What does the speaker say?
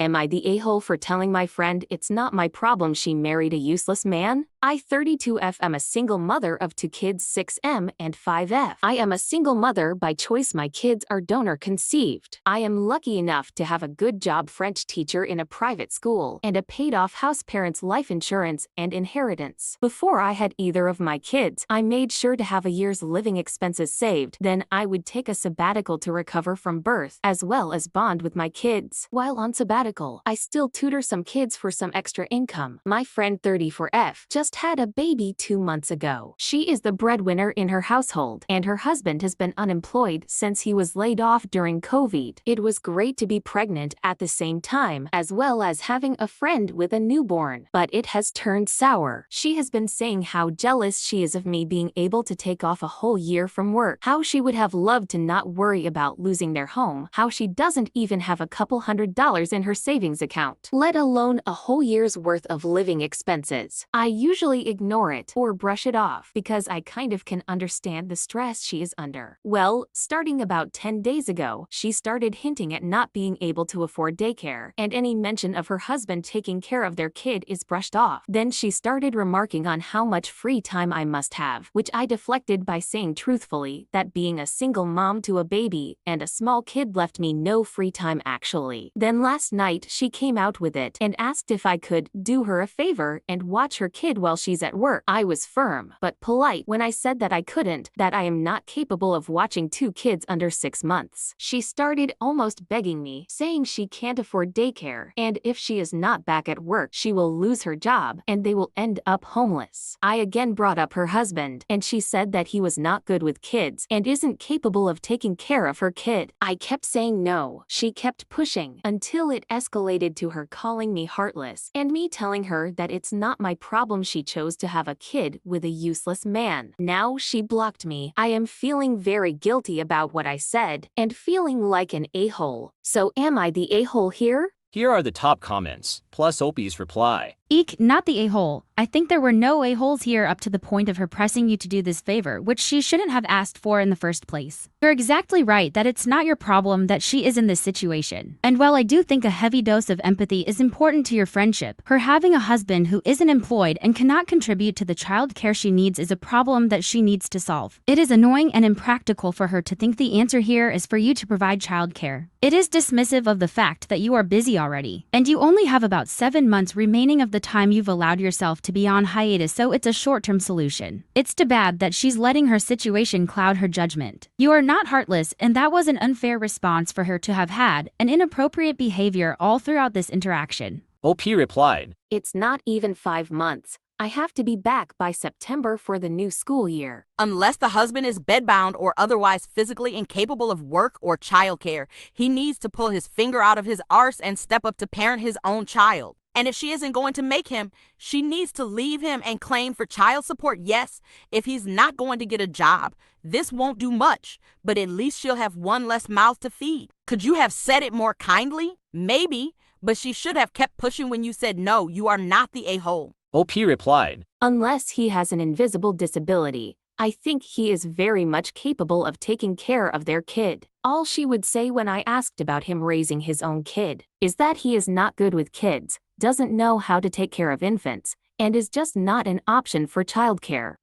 Am I the a-hole for telling my friend it's not my problem she married a useless man? I 32F am a single mother of 2 kids 6M and 5F. I am a single mother by choice. My kids are donor conceived. I am lucky enough to have a good job French teacher in a private school and a paid-off house parents' life insurance and inheritance. Before I had either of my kids, I made sure to have a year's living expenses saved. Then I would take a sabbatical to recover from birth, as well as bond with my kids. While on sabbatical, I still tutor some kids for some extra income. My friend 34F just had a baby 2 months ago. She is the breadwinner in her household, and her husband has been unemployed since he was laid off during COVID. It was great to be pregnant at the same time, as well as having a friend with a newborn, but it has turned sour. She has been saying how jealous she is of me being able to take off a whole year from work, how she would have loved to not worry about losing their home, how she doesn't even have a couple $100s in her savings account, let alone a whole year's worth of living expenses. I usually ignore it or brush it off because I kind of can understand the stress she is under. Well, starting about 10 days ago, she started hinting at not being able to afford daycare, and any mention of her husband taking care of their kid is brushed off. Then she started remarking on how much free time I must have, which I deflected by saying truthfully that being a single mom to a baby and a small kid left me no free time actually. Then last night she came out with it and asked if I could do her a favor and watch her kid while she's at work. I was firm but polite when I said that I couldn't, that I am not capable of watching 2 kids under 6 months. She started almost begging me, saying she can't afford daycare, and if she is not back at work she will lose her job and they will end up homeless. I again brought up her husband, and she said that he was not good with kids and isn't capable of taking care of her kid. I kept saying no. She kept pushing until it escalated to her calling me heartless and me telling her that it's not my problem she chose to have a kid with a useless man. Now she blocked me. I am feeling very guilty about what I said and feeling like an a-hole. So am I the a-hole here? Here are the top comments, plus Opie's reply. Eek, not the a-hole. I think there were no a-holes here up to the point of her pressing you to do this favor, which she shouldn't have asked for in the first place. You're exactly right that it's not your problem that she is in this situation. And while I do think a heavy dose of empathy is important to your friendship, her having a husband who isn't employed and cannot contribute to the child care she needs is a problem that she needs to solve. It is annoying and impractical for her to think the answer here is for you to provide child care. It is dismissive of the fact that you are busy already, and you only have about 7 months remaining of the time you've allowed yourself to be on hiatus, so it's a short-term solution. It's too bad that she's letting her situation cloud her judgment. You are not heartless, and that was an unfair response for her to have had, an inappropriate behavior all throughout this interaction. OP replied, It's not even 5 months. I have to be back by September for the new school year. Unless the husband is bedbound or otherwise physically incapable of work or childcare, he needs to pull his finger out of his arse and step up to parent his own child. And if she isn't going to make him, she needs to leave him and claim for child support. Yes, if he's not going to get a job, this won't do much, but at least she'll have one less mouth to feed. Could you have said it more kindly? Maybe, but she should have kept pushing when you said no, you are not the a-hole. OP replied, Unless he has an invisible disability, I think he is very much capable of taking care of their kid. All she would say when I asked about him raising his own kid is that he is not good with kids, doesn't know how to take care of infants, and is just not an option for childcare.